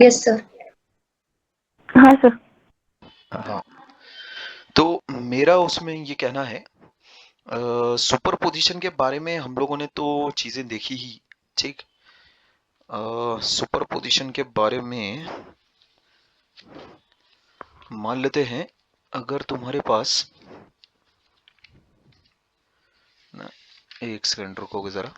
Yes sir. हाँ sir. हाँ, तो मेरा उसमें ये कहना है, सुपर पोजिशन के बारे में हम लोगों ने तो चीजें देखी ही। ठीक। सुपर पोजिशन के बारे में मान लेते हैं, अगर तुम्हारे पास ना, एक सेकंड रुकोगे जरा।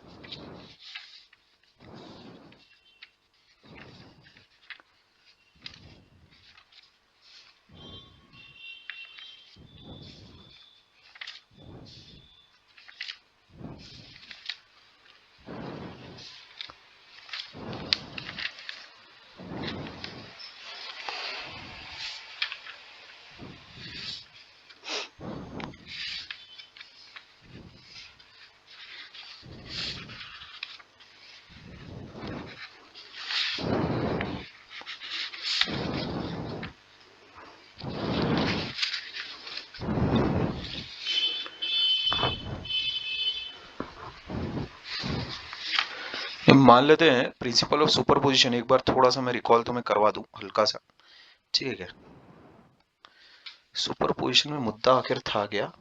मान लेते हैं प्रिंसिपल ऑफ सुपरपोजिशन, एक बार थोड़ा सा मैं रिकॉल तुम्हें करवा दूं हल्का सा। ठीक है। सुपरपोजिशन में मुद्दा आखिर था क्या?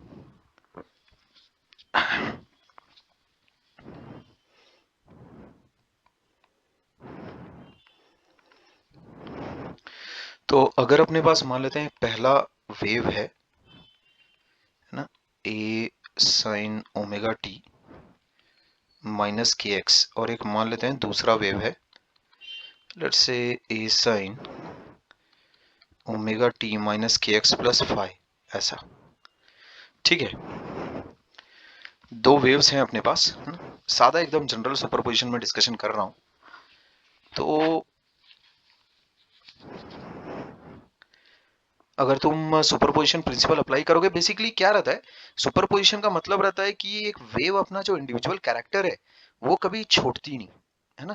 तो अगर अपने पास मान लेते हैं पहला वेव है ना, ए sign omega t minus k x, और एक मान लेते हैं दूसरा वेव है, let's say A sign omega t minus k x plus five, ऐसा। ठीक है। दो वेव्स हैं अपने पास, है ना? सादा एकदम जनरल सुपरपोजिशन में डिस्कशन कर रहा हूं। तो अगर तुम सुपरपोजिशन प्रिंसिपल अप्लाई करोगे, बेसिकली क्या रहता है, सुपरपोजिशन का मतलब रहता है कि एक वेव अपना जो इंडिविजुअल कैरेक्टर है वो कभी छोड़ती नहीं, है ना?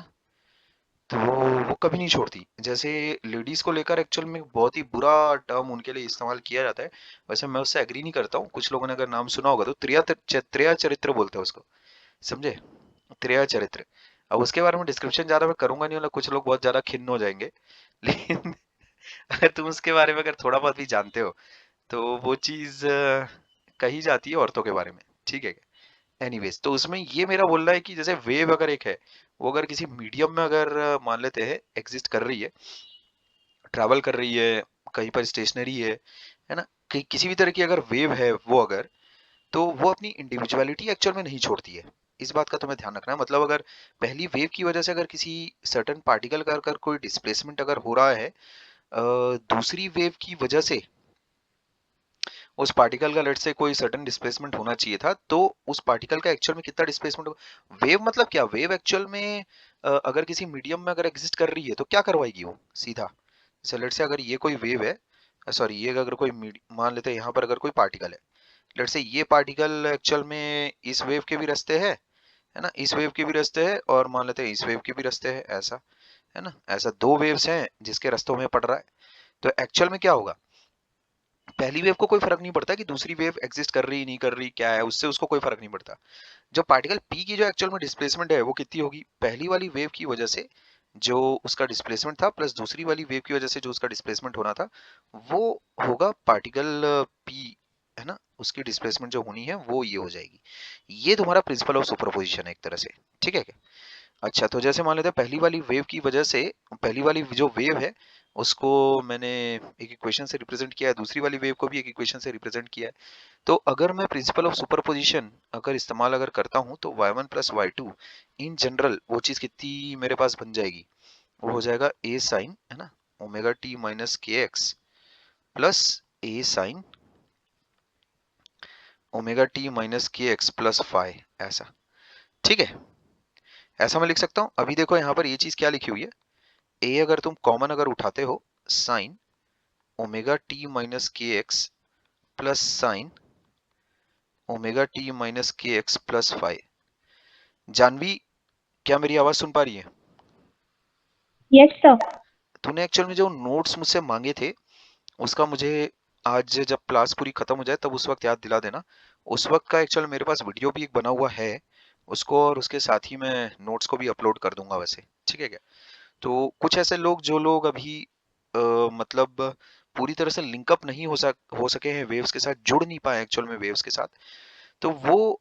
तो वो कभी नहीं छोड़ती। जैसे लेडीज को लेकर एक्चुअल में बहुत ही बुरा टर्म उनके लिए इस्तेमाल किया जाता है। वैसे मैं उससे एग्री नहीं करता हूँ। कुछ लोगों ने अगर नाम सुना होगा तो त्रिया चरित्र बोलते हैं उसको, समझे? त्रिया चरित्र। अब उसके बारे में डिस्क्रिप्शन ज्यादा मैं करूंगा नहीं, वाला कुछ लोग बहुत ज्यादा खिन्न हो जाएंगे। लेकिन अगर तुम उसके बारे में अगर थोड़ा बहुत भी जानते हो तो वो चीज कही जाती है औरतों के बारे में। ठीक है। एनीवेज, तो उसमें ये मेरा बोलना है कि जैसे वेव अगर एक है, वो अगर किसी मीडियम में अगर मान लेते हैं एग्जिस्ट कर रही है, ट्रैवल कर रही है, कहीं पर स्टेशनरी है ना, कहीं किसी भी तरह की अगर वेव है वो अगर, तो वो अपनी इंडिविजुअलिटी एक्चुअल में नहीं छोड़ती है। इस बात का तुम्हें ध्यान रखना है। मतलब अगर पहली वेव की वजह से अगर किसी सर्टेन पार्टिकल का अगर कोई डिस्प्लेसमेंट अगर हो रहा है दूसरी वेव की वजह से, उस पार्टिकल का लेट से कोई सर्टेन डिस्प्लेसमेंट होना चाहिए था, तो उस पार्टिकल का एक्चुअल में कितना डिस्प्लेसमेंट होगा? वेव मतलब क्या? वेव एक्चुअल में अगर किसी मीडियम में अगर एग्जिस्ट कर रही है तो क्या करवाएगी वो सीधा? जैसे लेट से अगर ये कोई वेव है, सॉरी ये अगर कोई मान लेते हैं यहाँ पर अगर कोई पार्टिकल है, लेट से ये पार्टिकल एक्चुअल में इस वेव के भी रास्ते है ना, इस वेव के भी रास्ते है, और मान लेते हैं इस वेव के भी रास्ते है, ऐसा, है ना? ऐसा दो वेव्स हैं जिसके रास्तों में पड़ रहा है। तो एक्चुअल में क्या होगा, पहली वेव को कोई फर्क नहीं पड़ता कि दूसरी वेव एग्जिस्ट कर रही नहीं कर रही, क्या है उससे उसको कोई फर्क नहीं पड़ता। जो पार्टिकल पी की जो एक्चुअल में डिस्प्लेसमेंट है वो कितनी होगी, पहली वाली वेव की वजह से जो उसका डिस्प्लेसमेंट था प्लस दूसरी वाली वेव की वजह से जो उसका डिस्प्लेसमेंट होना था, वो होगा पार्टिकल पी, है ना? उसकी डिस्प्लेसमेंट जो होनी है वो ये हो जाएगी। ये तुम्हारा प्रिंसिपल ऑफ सुपरपोजिशन है एक तरह से। ठीक है क्या? अच्छा, तो जैसे मान लेते हैं पहली वाली वेव की वजह से, पहली वाली जो वेव है उसको मैंने एक इक्वेशन से रिप्रेजेंट किया है, दूसरी वाली वेव को भी एक इक्वेशन से रिप्रेजेंट किया है। तो अगर मैं प्रिंसिपल ऑफ सुपरपोजिशन अगर इस्तेमाल अगर करता हूँ तो y1 plus y two in general वो चीज कितनी मेरे पास बन जाएगी, वो हो जाएगा ए साइन, है ना, omega t minus k x plus ए sign omega t minus k x plus five, ऐसा। ठीक है, ऐसा मैं लिख सकता हूँ। अभी देखो यहाँ पर ये चीज क्या लिखी हुई है, ए अगर तुम कॉमन अगर उठाते हो, sign omega t minus k x plus sign omega t minus k x plus five. Janvi, क्या मेरी आवाज सुन पा रही है? Yes sir. तूने एक्चुअल में जो नोट्स मुझसे मांगे थे उसका मुझे आज जब क्लास पूरी खत्म हो जाए तब उस वक्त याद दिला देना। उस वक्त का एक्चुअल मेरे पास वीडियो भी एक बना हुआ है उसको, और उसके साथ ही मैं नोट्स को भी अपलोड कर दूंगा वैसे। ठीक है क्या? तो कुछ ऐसे लोग जो लोग अभी मतलब पूरी तरह से लिंकअप नहीं हो सके हैं वेव्स के साथ, जुड़ नहीं पाए एक्चुअल में वेव्स के साथ, तो वो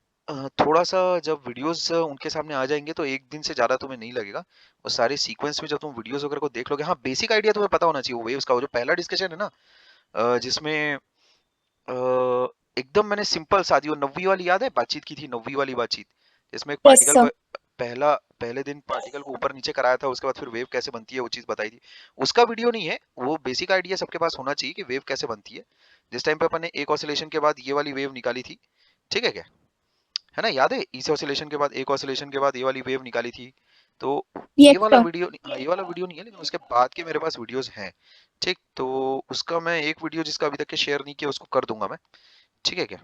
थोड़ा सा जब वीडियोस उनके सामने आ जाएंगे तो एक दिन से ज्यादा तुम्हें नहीं लगेगा। वो सारे सीक्वेंस में जब तुम वीडियोस वगैरह को देख लोगे, हाँ बेसिक आइडिया तुम्हें पता होना चाहिए वो वेव्स का। वो जो पहला डिस्कशन है ना, जिसमें एकदम मैंने सिंपल सादी वो 9वीं वाली याद है बातचीत की थी, 9वीं वाली बातचीत, जिसमें एक यस पार्टिकल सर। को पहले दिन पार्टिकल को ऊपर नीचे कराया था, उसके बाद फिर वेव कैसे बनती है वो चीज बताई थी। उसका वीडियो नहीं है वो, बेसिक आइडिया सबके पास होना चाहिए कि वेव कैसे बनती है। जिस टाइम पे अपन ने एक ऑसिलेशन के बाद ये वाली वेव निकाली थी, ठीक है क्या, है ना, याद है, इस ऑसिलेशन के बाद एक ऑसिलेशन के बाद ये वाली वेव निकाली थी। तो ये यस वाला सर। वीडियो, हाँ ये वाला वीडियो नहीं है, लेकिन उसके बाद के मेरे पास वीडियोस हैं। ठीक, तो उसका मैं एक वीडियो जिसका अभी तक के शेयर नहीं किया उसको कर दूंगा मैं, ठीक है क्या।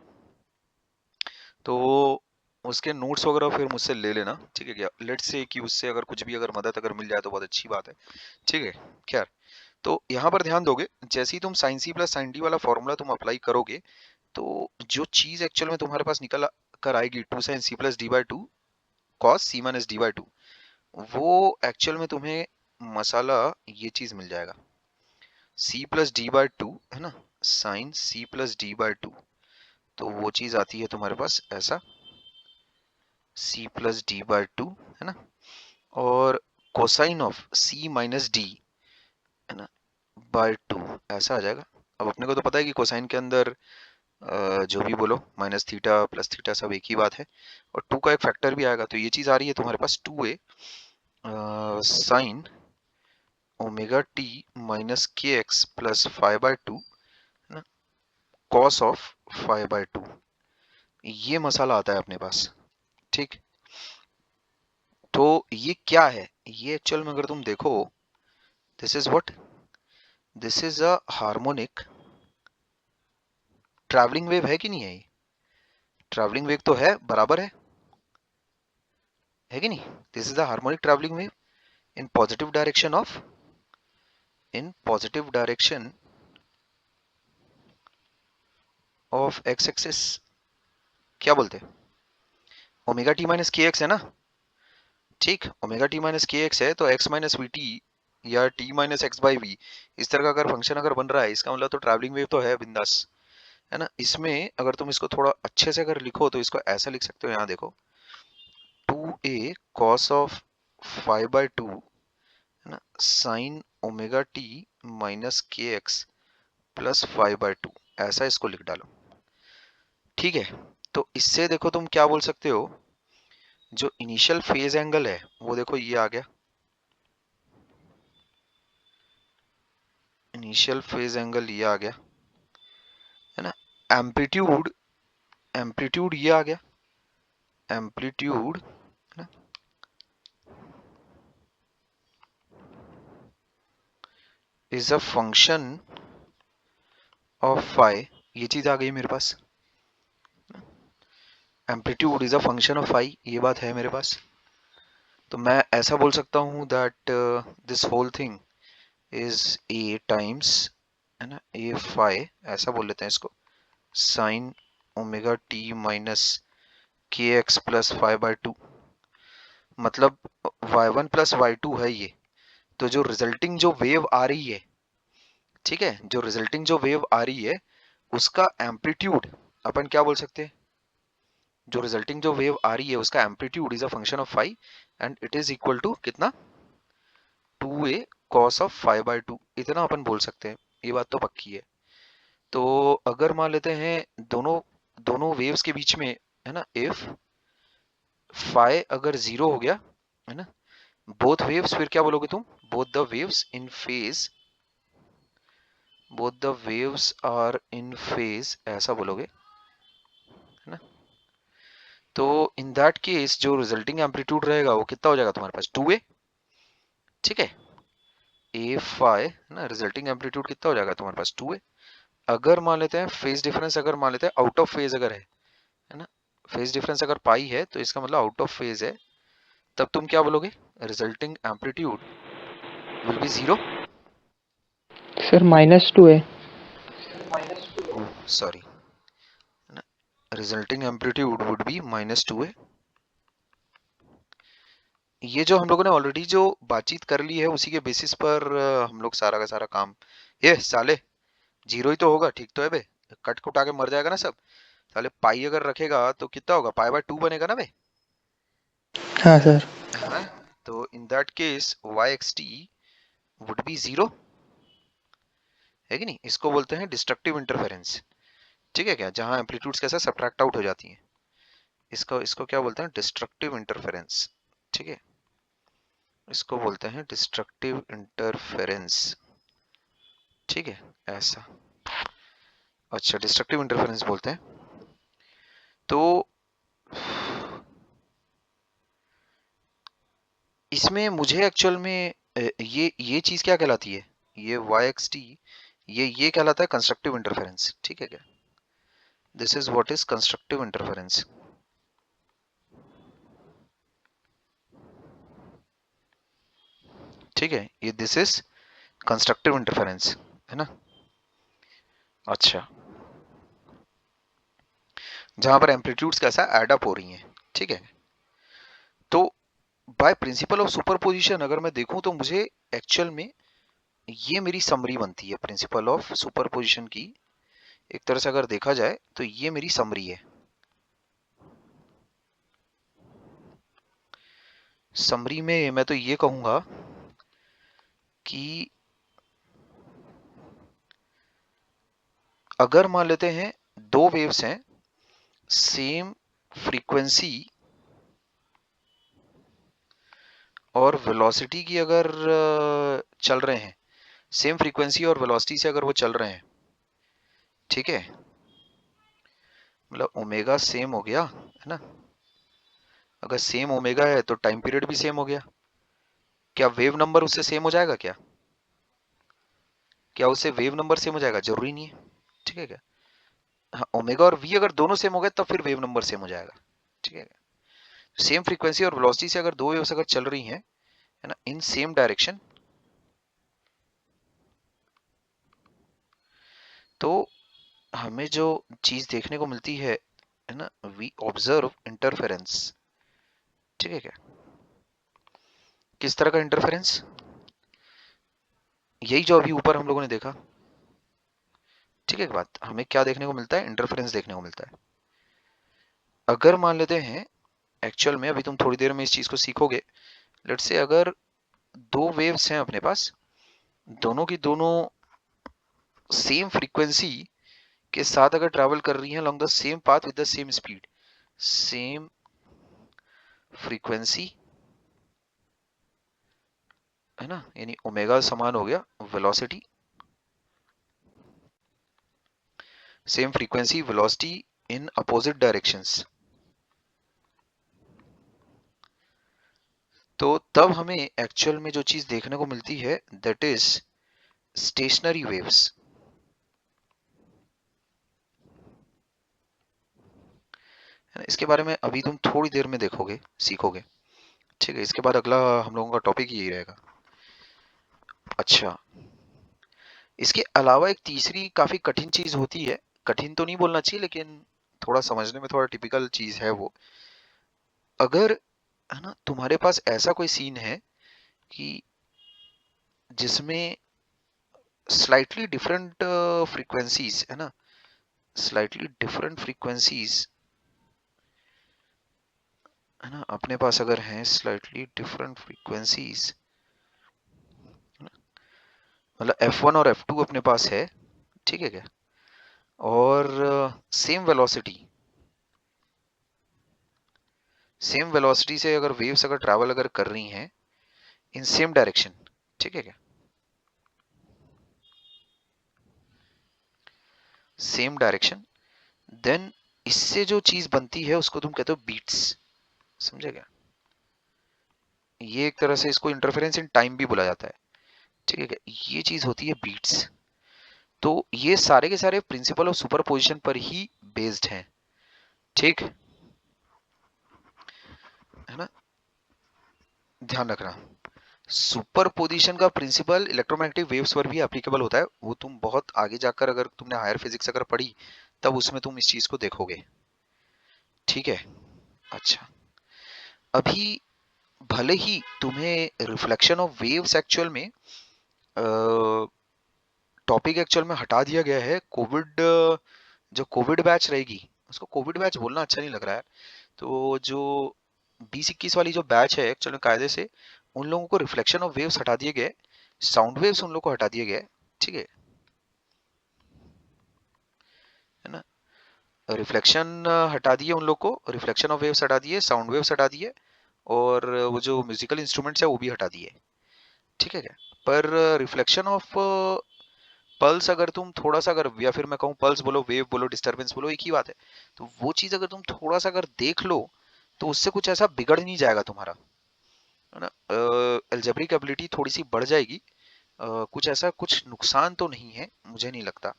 तो उसके नोट्स वगैरह फिर मुझसे ले लेना, ठीक है क्या। लेट्स से कि उससे अगर कुछ भी अगर मदद अगर मिल जाए तो बहुत अच्छी बात है, ठीक है। खैर, तो यहाँ पर ध्यान दोगे, जैसे ही तुम sine C plus sine D वाला फॉर्मूला तुम अप्लाई करोगे, तो जो चीज एक्चुअल में तुम्हारे पास निकल कर आएगी, two sine C plus D by two cos C minus D by two, वो एक्चुअल में तुम्हें मसाला ये चीज मिल जाएगा, C plus D by two, है ना, sine C plus D by two. तो वो चीज आती है तुम्हारे पास ऐसा, C plus D by two, है ना, और cosine of C minus D, है ना, बाय टू, ऐसा आ जाएगा। अब अपने को तो पता है कि कोसाइन के अंदर जो भी बोलो माइनस थीटा प्लस थीटा सब एक ही बात है, और टू का एक फैक्टर भी आएगा। तो ये चीज आ रही है तुम्हारे पास 2a sine omega t minus k x plus five by two, है ना, cos of five by two. ये मसाला आता है अपने पास, ठीक। तो ये क्या है, ये एक्चुअल में अगर तुम देखो, this is what, this is a harmonic travelling wave, है कि नहीं है ये, ट्रैवलिंग वेव तो है, बराबर है कि नहीं। This is the harmonic travelling wave in positive direction of, in positive direction of x axis, क्या बोलते हैं, omega t minus k x है ना, ठीक, omega t minus k x है, तो एक्स माइनस वी टी या t minus x by v, इस तरह का अगर फंक्शन अगर बन रहा है, इसका मतलब तो ट्रैवलिंग वेव तो है बिंदास, है ना। इसमें अगर तुम इसको थोड़ा अच्छे से अगर लिखो तो इसको ऐसा लिख सकते हो, यहाँ देखो, 2a cos ऑफ 5/2, है ना, sign omega t minus k x plus 5/2, ऐसा इसको लिख डालो, ठीक है। तो इससे देखो तुम क्या बोल सकते हो, जो इनिशियल फेज एंगल है वो देखो ये आ गया, इनिशियल फेज एंगल ये आ गया, है ना। एम्पलीट्यूड, एम्पलीट्यूड ये आ गया, एम्पलीट्यूड, है ना, is a function of phi, ये चीज आ गई मेरे पास, amplitude is a function of phi, ये बात है मेरे पास। तो मैं ऐसा बोल सकता हूँ that this whole thing is A times, है ना, ए फाई, ऐसा बोल लेते हैं इसको, sine omega t minus k x plus 5/2, मतलब y1 प्लस y2 है ये। तो जो रिजल्टिंग जो वेव आ रही है, ठीक है, जो रिजल्टिंग जो वेव आ रही है उसका एम्पलीट्यूड अपन क्या बोल सकते हैं, जो रिजल्टिंग जो वेव आ रही है उसका amplitude is a function of phi, and it is equal to कितना, 2a cos ऑफ 5/2, इतना अपन बोल सकते हैं, ये बात तो पक्की है। तो अगर मान लेते हैं दोनों दोनों वेव्स के बीच में, है ना, इफ फाई अगर जीरो हो गया, है ना, बोथ वेव्स, फिर क्या बोलोगे तुम, both the waves in phase, both the waves are in phase, ऐसा बोलोगे, है ना। तो इन दैट केस जो रिजल्टिंग एम्पलीट्यूड रहेगा वो कितना हो जाएगा तुम्हारे पास, 2a, ठीक है, ए फाई, है ना, रिजल्टिंग एम्पलीट्यूड कितना हो जाएगा तुम्हारे पास, 2a। अगर मान लेते हैं फेज डिफरेंस, अगर मान लेते हैं आउट ऑफ फेज अगर है ना, फेज डिफरेंस अगर पाई है तो इसका मतलब आउट ऑफ फेज है, तब तुम क्या बोलोगे, resulting amplitude will be zero, sir -2 है। सॉरी, है ना, resulting amplitude would be -2a, ये जो हम लोगों ने ऑलरेडी जो बातचीत कर ली है उसी के बेसिस पर हम लोग सारा का सारा काम, ये साले जीरो ही तो होगा, ठीक तो है बे, कट कुटा के मर जाएगा ना सब। साले पाई अगर रखेगा तो कितना होगा, पाई बाय 2 बनेगा ना बे, हाँ सर। है ना। तो in that case y x t would be zero, है कि नहीं। इसको बोलते हैं डिस्ट्रक्टिव इंटरफेरेंस, ठीक है क्या, जहां एम्पलीट्यूड्स कैसा सब्ट्रैक्ट आउट हो जाती हैं। इसको इसको क्या बोलते हैं, डिस्ट्रक्टिव इंटरफेरेंस, ठीक है, इसको बोलते हैं डिस्ट्रक्टिव इंटरफेरेंस, ठीक है ऐसा। अच्छा, डिस्ट्रक्टिव इंटरफेरेंस बोलते हैं। तो इसमें मुझे एक्चुअल में ये चीज क्या कहलाती है, ये वाई एक्स टी, ये कहलाता है कंस्ट्रक्टिव इंटरफेरेंस, ठीक है क्या। This is what is constructive interference, ठीक है, ये दिस इज कंस्ट्रक्टिव इंटरफेरेंस, है ना। अच्छा, जहां पर एम्पलीट्यूड्स कैसा ऐड अप हो रही हैं, ठीक है। तो बाय प्रिंसिपल ऑफ सुपरपोजिशन अगर मैं देखूं तो मुझे एक्चुअल में ये मेरी समरी बनती है प्रिंसिपल ऑफ सुपरपोजिशन की। एक तरह से अगर देखा जाए तो ये मेरी समरी है। समरी में मैं तो ये कहूंगा कि अगर मान लेते हैं दो वेव्स हैं, सेम फ्रीक्वेंसी और वेलोसिटी की, अगर चल रहे हैं, सेम फ्रीक्वेंसी और वेलोसिटी से अगर वो चल रहे हैं, ठीक है, मतलब ओमेगा सेम हो गया, है ना। अगर सेम ओमेगा है तो टाइम पीरियड भी सेम हो गया। क्या वेव नंबर उससे सेम हो जाएगा क्या, क्या उससे वेव नंबर सेम हो जाएगा, जरूरी नहीं है, ठीक है क्या। हाँ, ओमेगा और वी अगर दोनों सेम हो गए तब फिर वेव नंबर सेम हो जाएगा, ठीक है। सेम फ्रीक्वेंसी और वेलोसिटी से अगर दो वेव्स अगर चल रही हैं, है ना, इन सेम डायरेक्शन, तो हमें जो चीज देखने को मिलती है ना, वी ऑब्जर्व इंटरफेरेंस, ठीक है क्या। किस तरह का इंटरफेरेंस, यही जो अभी ऊपर हम लोगों ने देखा, ठीक है। बात हमें क्या देखने को मिलता है, इंटरफेरेंस देखने को मिलता है। अगर मान लेते हैं एक्चुअल में, अभी तुम थोड़ी देर में इस चीज को सीखोगे, लेट्स से अगर दो वेव्स हैं अपने पास, दोनों की दोनों सेम फ्रीक्वेंसी के साथ अगर ट्रैवल कर रही हैं along the same path with the same speed, same frequency, है ना, यानी ओमेगा समान हो गया velocity, same frequency velocity in opposite directions, तो तब हमें एक्चुअल में जो चीज देखने को मिलती है दैट इज स्टेशनरी वेव्स, है ना। इसके बारे में अभी तुम थोड़ी देर में देखोगे, सीखोगे, ठीक है। इसके बाद अगला हम लोगों का टॉपिक यही रहेगा। अच्छा, इसके अलावा एक तीसरी काफी कठिन चीज होती है, कठिन तो नहीं बोलना चाहिए लेकिन थोड़ा समझने में थोड़ा टिपिकल चीज है वो। अगर, है ना, तुम्हारे पास ऐसा कोई सीन है कि जिसमें स्लाइटली डिफरेंट फ्रीक्वेंसीज, है ना, स्लाइटली डिफरेंट फ्रीक्वेंसीज, है ना, अपने पास अगर हैं स्लाइटली डिफरेंट फ्रीक्वेंसीज, मतलब F1 और F2 अपने पास है, ठीक है क्या, और सेम वेलोसिटी, सेम वेलोसिटी से अगर वेव्स अगर ट्रैवल अगर कर रही हैं इन सेम डायरेक्शन, ठीक है क्या, सेम डायरेक्शन, देन इससे जो चीज बनती है उसको तुम कहते हो बीट्स, समझे क्या। ये एक तरह से इसको इंटरफेरेंस इन टाइम भी बोला जाता है, ठीक है क्या, ये चीज होती है बीट्स। तो ये सारे के सारे प्रिंसिपल ऑफ सुपरपोजिशन पर ही बेस्ड हैं, ठीक है ना। ध्यान रखना, सुपरपोजिशन का प्रिंसिपल इलेक्ट्रोमैग्नेटिक वेव्स पर भी एप्लीकेबल होता है, वो तुम बहुत आगे जाकर अगर तुमने हायर फिजिक्स अगर पढ़ी तब उसमें तुम इस चीज को देखोगे, ठीक है। अच्छा, अभी भले ही तुम्हें रिफ्लेक्शन ऑफ वेव्स एक्चुअल में टॉपिक एक्चुअल में हटा दिया गया है, कोविड जो कोविड बैच रहेगी, उसको कोविड बैच बोलना अच्छा नहीं लग रहा है, तो जो 20-21 वाली जो बैच है एक्चुअल में कायदे से उन लोगों को रिफ्लेक्शन ऑफ वेव्स हटा दिए गए, साउंड वेव्स उन लोगों को हटा दिए गए, ठीक है ना। रिफ्लेक्शन हटा दिए उन लोग को, रिफ्लेक्शन ऑफ वेव्स हटा दिए, साउंड वेव्स हटा दिए, और वो जो म्यूजिकल इंस्ट्रूमेंट्स है वो भी हटा दिए, ठीक है क्या। पर रिफ्लेक्शन ऑफ पल्स अगर तुम थोड़ा सा अगर, या फिर मैं कहूँ पल्स बोलो, वेव बोलो, डिस्टरबेंस बोलो, एक ही बात है, तो वो चीज अगर तुम थोड़ा सा अगर देख लो तो उससे कुछ ऐसा बिगड़ नहीं जाएगा तुम्हारा, है ना। एल्जेब्रिक एबिलिटी थोड़ी सी बढ़ जाएगी, कुछ ऐसा कुछ नुकसान तो नहीं है, मुझे नहीं लगता,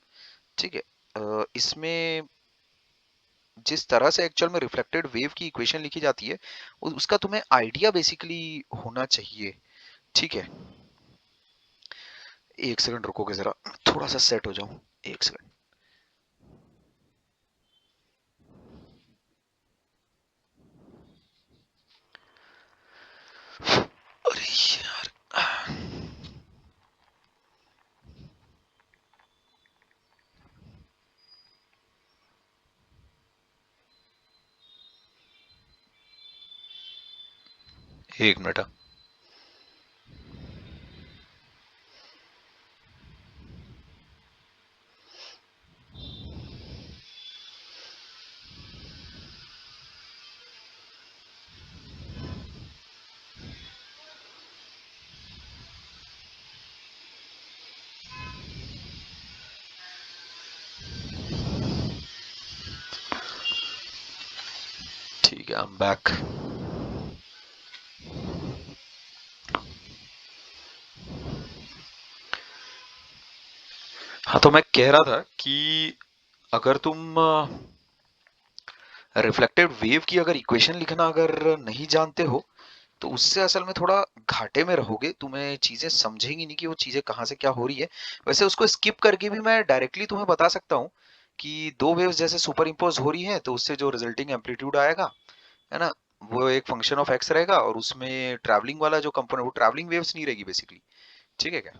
ठीक है। इसमें जिस तरह से एक्चुअल में रिफ्लेक्टेड वेव की इक्वेशन लिखी जाती है उसका तुम्हें आइडिया बेसिकली होना चाहिए, ठीक है। एक सेकंड रुकोगे जरा, थोड़ा सा सेट हो जाऊं, एक सेकंड। अरे यार, एक मिनट। ठीक है, आई एम बैक। हाँ, तो मैं कह रहा था कि अगर तुम रिफ्लेक्टेड वेव की अगर इक्वेशन लिखना अगर नहीं जानते हो तो उससे असल में थोड़ा घाटे में रहोगे, तुम्हें चीजें समझेंगी नहीं कि वो चीजें कहाँ से क्या हो रही है। वैसे उसको स्किप करके भी मैं डायरेक्टली तुम्हें बता सकता हूँ कि दो वेव्स जैसे सुपर इम्पोज हो रही हैं तो उससे जो रिजल्टिंग एम्पलीट्यूड आएगा, है ना, वो एक फंक्शन ऑफ एक्स रहेगा, और उसमें ट्रैवलिंग वाला जो कंपोनेंट, वो ट्रैवलिंग वेव्स नहीं रहेगी बेसिकली, ठीक है क्या।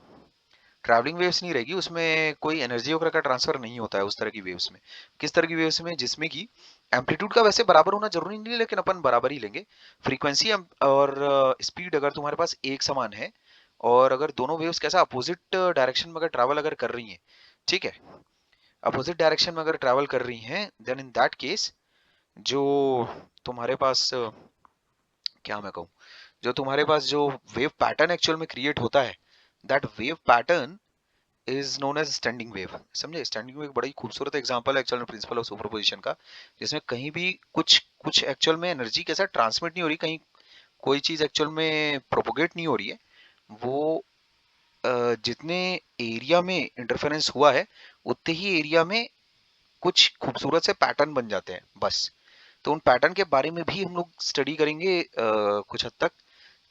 ट्रैवलिंग वेव्स नहीं रहेगी, उसमें कोई एनर्जी वगैरह का ट्रांसफर नहीं होता है उस तरह की वेव्स में। किस तरह की वेव्स में, जिसमें कि एम्पलीट्यूड का वैसे बराबर होना जरूरी नहीं है, लेकिन अपन बराबर ही लेंगे। फ्रीक्वेंसी और स्पीड अगर तुम्हारे पास एक समान है, और अगर दोनों वेव्स कैसा अपोजिट डायरेक्शन में अगर ट्रैवल अगर कर रही हैं, ठीक है, अपोजिट डायरेक्शन में अगर ट्रैवल कर रही हैं, देन इन दैट केस जो तुम्हारे पास क्या मैं कहूँ, जो तुम्हारे पास जो वेव पैटर्न एक्चुअल में क्रिएट होता है, that wave pattern is known as standing wave. समझे, स्टैंडिंग वेव बड़ा ही खूबसूरत एग्जांपल है एक्चुअल में प्रिंसिपल ऑफ सुपरपोजिशन का, जिसमें कहीं भी कुछ कुछ एक्चुअल में एनर्जी कैसा ट्रांसमिट नहीं हो रही, कहीं कोई चीज एक्चुअल में प्रोपोगेट नहीं हो रही है, वो जितने एरिया में इंटरफेरेंस हुआ है उतने ही एरिया में कुछ खूबसूरत से पैटर्न बन जाते हैं बस। तो उन पैटर्न के बारे में भी हम लोग स्टडी करेंगे कुछ हद तक,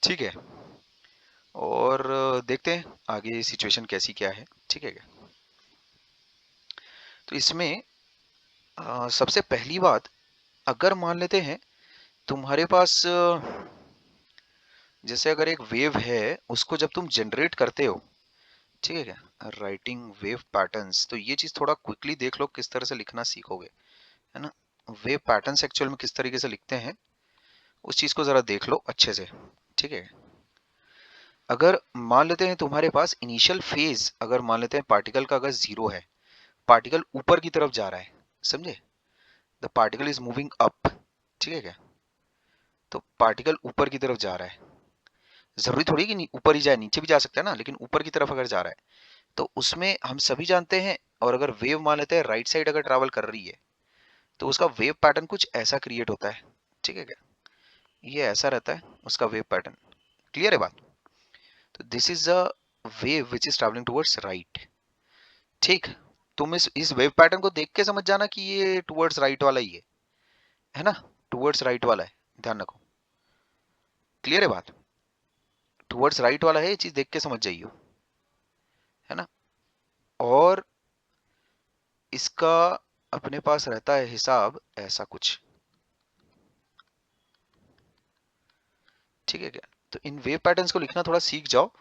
ठीक है। और देखते हैं आगे सिचुएशन कैसी क्या है, ठीक है क्या। तो इसमें सबसे पहली बात, अगर मान लेते हैं तुम्हारे पास जैसे अगर एक वेव है, उसको जब तुम जनरेट करते हो, ठीक है क्या, राइटिंग वेव पैटर्न्स, तो ये चीज थोड़ा क्विकली देख लो किस तरह से लिखना सीखोगे, है ना। वेव पैटर्न्स एक्चुअल में किस तरीके से लिखते हैं उस चीज को जरा देख लो अच्छे से, ठीक है। अगर मान लेते हैं तुम्हारे पास इनिशियल फेज, अगर मान लेते हैं पार्टिकल का अगर जीरो है, पार्टिकल ऊपर की तरफ जा रहा है, समझे, the particle is moving up, ठीक है क्या, तो पार्टिकल ऊपर की तरफ जा रहा है, जरूरी थोड़ी कि ऊपर ही जाए, नीचे भी जा सकता है ना, लेकिन ऊपर की तरफ अगर जा रहा है तो उसमें हम सभी जानते हैं, और अगर वेव मान लेते हैं राइट साइड अगर ट्रैवल कर रही है तो उसका वेव पैटर्न कुछ ऐसा क्रिएट होता है, ठीक है क्या, ये ऐसा रहता है उसका वेव पैटर्न। क्लियर है बात। तो this is a wave which is travelling towards right, ठीक। तुम इस वेव पैटर्न को देख के समझ जाना कि ये टुवर्ड्स राइट वाला ही है ना, टुवर्ड्स राइट वाला है, ध्यान रखो। क्लियर है बात, टुवर्ड्स राइट वाला है, ये चीज देख के समझ जाइयो, है ना। और इसका अपने पास रहता है हिसाब ऐसा कुछ, ठीक है क्या? तो इन वेव पैटर्न्स को लिखना थोड़ा सीख जाओ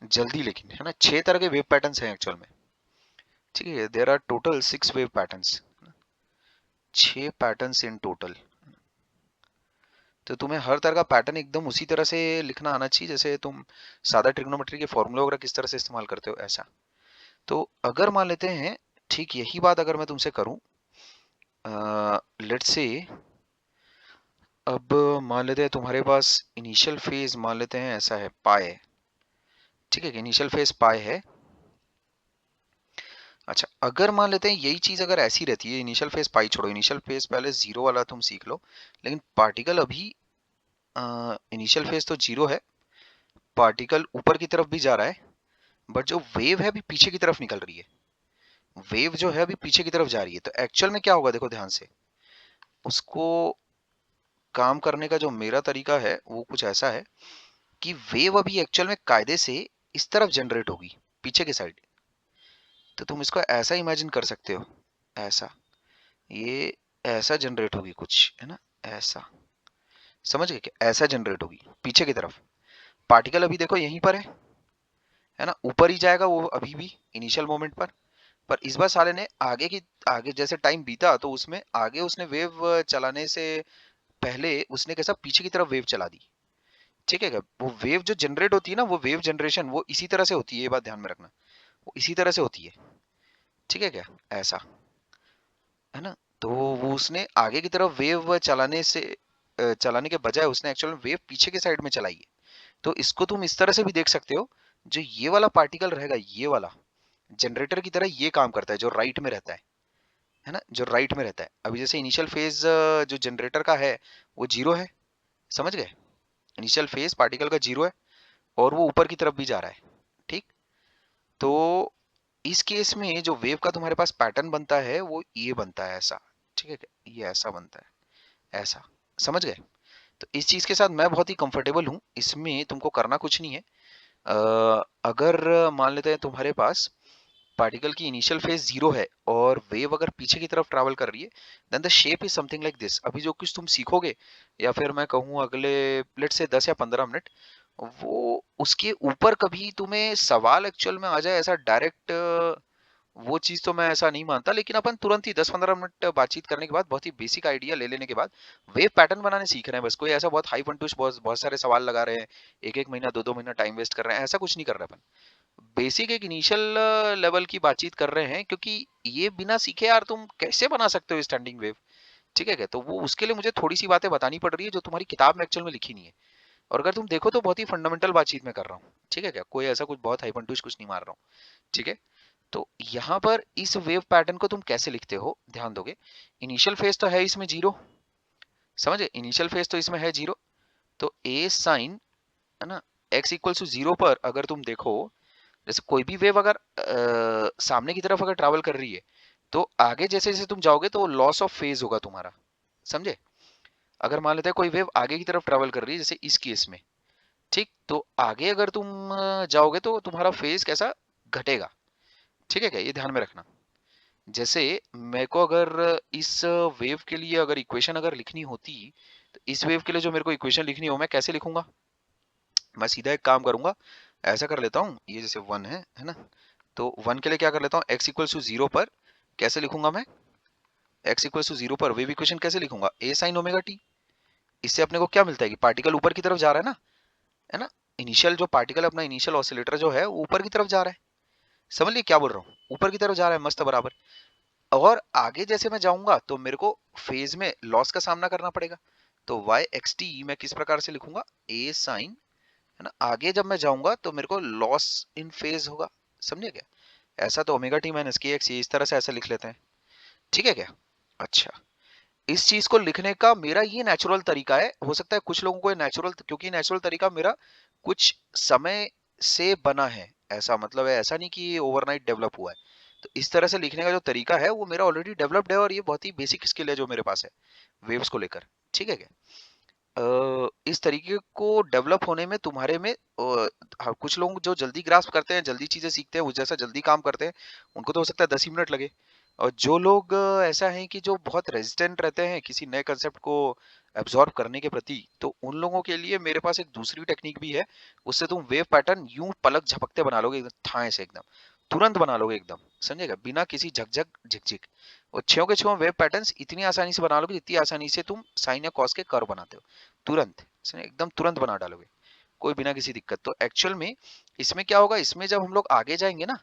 जल्दी, लेकिन है ना 6 तरह के वेव पैटर्न्स हैं एक्चुअल में। ठीक है, there are total 6 wave patterns, 6 patterns in total. तो तुम्हें हर तरह का पैटर्न एकदम उसी तरह से लिखना आना चाहिए जैसे तुम सादा ट्रिग्नोमेट्री के फॉर्मूला वगैरह किस तरह से इस्तेमाल करते हो, ऐसा। तो अगर मान लेते हैं, ठीक यही बात अगर मैं तुमसे करूं, लेट्स से अब मान लेते हैं तुम्हारे पास इनिशियल फेज मान लेते हैं ऐसा है पाई, ठीक है, इनिशियल फेज पाई है। अच्छा, अगर मान लेते हैं यही चीज अगर ऐसी रहती है, इनिशियल फेज पाई छोड़ो, इनिशियल फेज पहले जीरो वाला तुम सीख लो, लेकिन पार्टिकल अभी इनिशियल फेज तो जीरो है, पार्टिकल ऊपर की तरफ भी जा रहा है, बट जो वेव है अभी पीछे की तरफ निकल रही है, वेव जो है अभी पीछे की तरफ जा रही है। तो एक्चुअल में क्या होगा देखो ध्यान से, उसको काम करने का जो मेरा तरीका है वो कुछ ऐसा है कि वेव अभी एक्चुअल में कायदे से इस तरफ जनरेट होगी, पीछे की साइड। तो तुम इसको ऐसा इमेजिन कर सकते हो, ऐसा, ये ऐसा जनरेट होगी कुछ, है ना, ऐसा, समझ गए क्या? ऐसा जनरेट होगी पीछे की तरफ। पार्टिकल अभी देखो यहीं पर है ना, ऊपर ही जाएगा वो अभी भी इनिशियल मोमेंट पर इस बार साले ने आगे जैसे टाइम बीता तो उसमें आगे उसने वेव चलाने से पहले उसने कैसा पीछे की तरफ वेव चला दी। ठीक है क्या? वो वेव जो जनरेट होती है ना, वो वेव जनरेशन वो इसी तरह से होती है, ये बात ध्यान में रखना, वो इसी तरह से होती है। ठीक है क्या? ऐसा, है ना। तो वो उसने आगे की तरफ वेव चलाने के बजाय उसने एक्चुअल में वेव पीछे के साइड में चलाई है। तो इसको तुम इस तरह से भी देख सकते हो, जो ये वाला पार्टिकल रहेगा, ये वाला जनरेटर की तरह ये काम करता है, जो राइट में रहता है ना, जो राइट में रहता है। अभी जैसे इनिशियल फेज जो जनरेटर का है वो जीरो है, समझ गए? इनिशियल फेज पार्टिकल का जीरो है और वो ऊपर की तरफ भी जा रहा है। ठीक, तो इस केस में जो वेव का तुम्हारे पास पैटर्न बनता है वो ये बनता है ऐसा। ठीक है, ये ऐसा बनता है, ऐसा, समझ गए? तो इस चीज के साथ मैं बहुत ही कंफर्टेबल हूं, इसमें तुमको करना कुछ नहीं है। अगर मान लेते हैं तुम्हारे पास पार्टिकल की इनिशियल फेज जीरो है और वेव अगर पीछे की तरफ ट्रैवल कर रही है, then the shape is something like this. अभी जो कुछ तुम सीखोगे, या फिर मैं कहूँ अगले लेट्स से 10 या 15 मिनट, वो उसके ऊपर कभी तुम्हें सवाल एक्चुअल में आ जाए ऐसा डायरेक्ट, वो चीज तो मैं ऐसा नहीं मानता, लेकिन अपन तुरंत ही 10-15 मिनट बातचीत करने के बाद, बहुत ही बेसिक आइडिया ले लेने के बाद वेव पैटर्न बनाने सीख रहे हैं बस। कोई ऐसा बहुत हाई फंटूश बहुत बहुत सारे सवाल लगा रहे हैं, एक एक महीना 2-2 महीना टाइम वेस्ट कर रहे हैं, ऐसा कुछ नहीं कर रहे अपन। बेसिक एक इनिशियल लेवल की बातचीत कर रहे हैं, क्योंकि ये बिना सीखे यार तुम कैसे बना सकते हो स्टैंडिंग वेव? ठीक है क्या? तो वो उसके लिए मुझे थोड़ी सी बातें बतानी पड़ रही है जो तुम्हारी किताब में एक्चुअल में लिखी नहीं है। और अगर तुम देखो तो बहुत ही फंडामेंटल बातचीत में कर रहा हूँ। ठीक है क्या? कोई ऐसा कुछ बहुत हाइपंटूश कुछ नहीं मार रहा हूँ। ठीक है, तो यहाँ पर इस वेव पैटर्न को तुम कैसे लिखते हो ध्यान दोगे। इनिशियल फेज तो है इसमें जीरो, समझे? इनिशियल फेज तो इसमें है जीरो, तो ए साइन, है ना, एक्स इक्वल टू जीरो पर अगर तुम देखो, जैसे कोई भी वेव अगर सामने की तरफ अगर ट्रैवल कर रही है, तो आगे जैसे जैसे तुम जाओगे तो लॉस ऑफ फेज होगा तुम्हारा, समझे? अगर मान लेते हैं कोई वेव आगे की तरफ ट्रैवल कर रही है जैसे इस केस में, ठीक, तो आगे अगर तुम जाओगे तो तुम्हारा फेज कैसा घटेगा। ठीक है क्या? ये ध्यान में रखना। जैसे मेरे को अगर इस वेव के लिए अगर इक्वेशन अगर लिखनी होती, तो इस वेव के लिए जो मेरे को इक्वेशन लिखनी हो मैं कैसे लिखूंगा? मैं सीधा एक काम करूंगा, ऐसा कर लेता हूँ, ये जैसे वन है ना, तो वन के लिए क्या कर लेता हूँ, एक्स इक्वल टू जीरो पर कैसे लिखूंगा मैं? एक्स इक्वल टू जीरो पर वेव इक्वेशन कैसे लिखूंगा? ए साइन ओमेगा टी। इससे अपने को क्या मिलता है कि पार्टिकल ऊपर की तरफ जा रहा है ना, इनिशियल जो पार्टिकल अपना इनिशियल ऑसिलेटर जो है वो ऊपर की तरफ जा रहा है। समझ लिए क्या बोल रहा हूँ? ऊपर की तरफ जा रहा है, मस्त बराबर। और आगे जैसे मैं जाऊंगा तो मेरे को फेज में लॉस का सामना करना पड़ेगा। तो वाई एक्स टी मैं किस प्रकार से लिखूंगा? ए साइन, है ना, आगे जब मैं जाऊंगा तो मेरे को लॉस इन फेज होगा, समझे क्या? ऐसा तो omega t minus k x, इस तरह से ऐसा लिख लेते हैं। ठीक है क्या? अच्छा, इस चीज को लिखने का मेरा ये नेचुरल तरीका है। हो सकता है कुछ लोगों को नेचुरल, क्योंकि नेचुरल तरीका मेरा कुछ समय से बना है, ऐसा मतलब है, ऐसा नहीं कि ये ओवरनाइट डेवलप हुआ है। तो इस तरह से लिखने का जो तरीका है वो मेरा ऑलरेडी डेवलप्ड है, और ये बहुत ही बेसिक स्किल है जो मेरे पास है वेव्स को लेकर। ठीक है क्या? इस तरीके को डेवलप होने में तुम्हारे में कुछ लोग जो जल्दी ग्रास्प करते हैं, जल्दी चीजें सीखते हैं, उस जैसा जल्दी काम करते हैं, उनको तो हो सकता है 10 ही मिनट लगे। और जो लोग ऐसा है कि जो बहुत रेजिस्टेंट रहते हैं किसी नए कंसेप्ट को एब्जॉर्ब करने के प्रति, तो उन लोगों के लिए मेरे पास एक दूसरी टेक्निक भी है। उससे तुम वेव पैटर्न यूं पलक झपकते बना लोगे, एकदम थाए से, एकदम तुरंत बना लोगे, एकदम समझेगा, बिना किसी झकझक झिकझिक। और छयों के छयों वेव पैटर्न्स इतनी आसानी से बना लोगे जितनी आसानी से तुम साइन या कॉस के कर्व बनाते हो, तुरंत समझे, एकदम तुरंत बना डालोगे, कोई बिना किसी दिक्कत। तो एक्चुअल में इसमें क्या होगा, इसमें जब हम लोग आगे जाएंगे ना,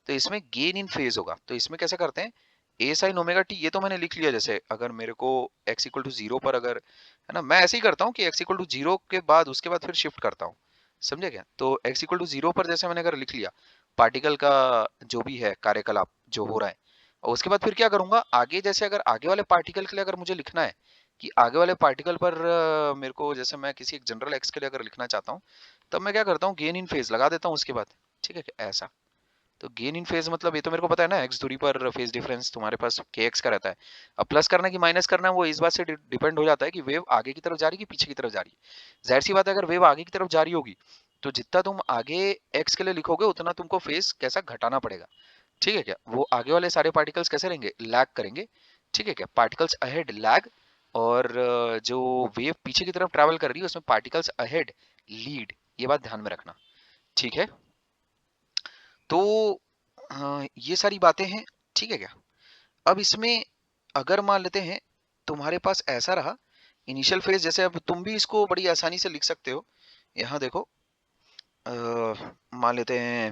तो इसमें गेन इन फेज होगा। तो इसमें कैसे करते हैं, ए साइन ओमेगा टी, ये तो मैंने लिख लिया। जैसे अगर मेरे को x इक्वल टू जीरो पर, अगर है ना, मैं ऐसे ही करता हूँ कि x इक्वल टू जीरो के बाद उसके बाद फिर शिफ्ट करता हूँ, समझे क्या। तो x इक्वल टू जीरो पर जैसे मैंने अगर लिख लिया पार्टिकल का जो भी है कार्यकलाप जो हो रहा है, और उसके बाद फिर क्या करूंगा आगे, जैसे अगर आगे वाले पार्टिकल के लिए अगर मुझे लिखना है कि आगे वाले पार्टिकल पर मेरे को, जैसे मैं किसी एक जनरल एक्स के लिए अगर लिखना चाहता हूँ, तब मैं क्या करता हूँ, गेन इन फेज लगा देता हूँ उसके बाद, ठीक है क्या, ऐसा। तो गेन इन फेज मतलब ये तो मेरे को पता है ना, एक्स दूरी पर फेज डिफरेंस तुम्हारे पास के एक्स का रहता है। अब प्लस करना कि माइनस करना है वो इस बात से डिपेंड हो जाता है कि वेव आगे की तरफ जा रही है कि पीछे की तरफ जा रही है। जाहिर सी बात है, अगर वेव आगे की तरफ जा रही होगी तो जितना तुम आगे एक्स के लिए लिखोगे उतना तुमको फेज कैसा घटाना पड़ेगा, ठीक है क्या। वो आगे वाले सारे पार्टिकल्स कैसे रहेंगे, लैग करेंगे, ठीक है क्या, पार्टिकल्स अहेड लैग। और जो वेव पीछे की तरफ ट्रैवल कर रही है उसमें पार्टिकल्स अहेड लीड, ये बात ध्यान में रखना, ठीक है। तो ये सारी बातें हैं, ठीक है क्या। अब इसमें अगर मान लेते हैं तुम्हारे पास ऐसा रहा इनिशियल फेज, जैसे अब तुम भी इसको बड़ी आसानी से लिख सकते हो। यहाँ देखो, मान लेते हैं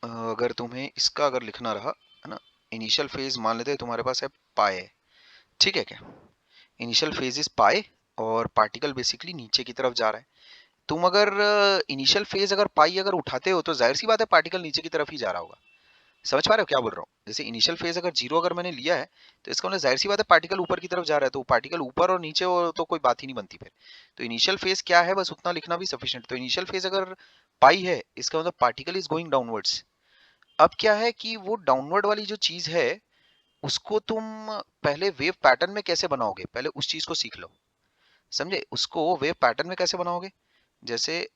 अगर तुम्हें इसका अगर लिखना रहा, है ना, इनिशियल फेज मान लेते हैं तुम्हारे पास है पाए, ठीक है क्या। इनिशियल फेज इज पाए और पार्टिकल बेसिकली नीचे की तरफ जा रहा है। तुम अगर इनिशियल फेज अगर पाई अगर उठाते हो तो जाहिर सी बात है पार्टिकल नीचे की तरफ ही जा रहा होगा। समझ पा रहे हो क्या बोल रहा हूँ, जैसे इनिशियल फेज अगर जीरो अगर मैंने लिया है तो इसका मतलब जाहिर सी बात है पार्टिकल ऊपर की तरफ जा रहा है, तो पार्टिकल ऊपर और नीचे हो तो कोई बात ही नहीं बनती फिर। तो इनिशियल फेज क्या है बस उतना लिखना भी सफिशिएंट। तो इनिशियल फेज अगर पाई है इसका मतलब पार्टिकल इज गोइंग डाउनवर्ड्स। अब क्या है कि वो डाउनवर्ड वाली जो चीज है उसको तुम पहले वेव पैटर्न में कैसे बनाओगे, पहले उस चीज को सीख लो, समझे। उसको वेव पैटर्न में कैसे बनाओगे, जैसे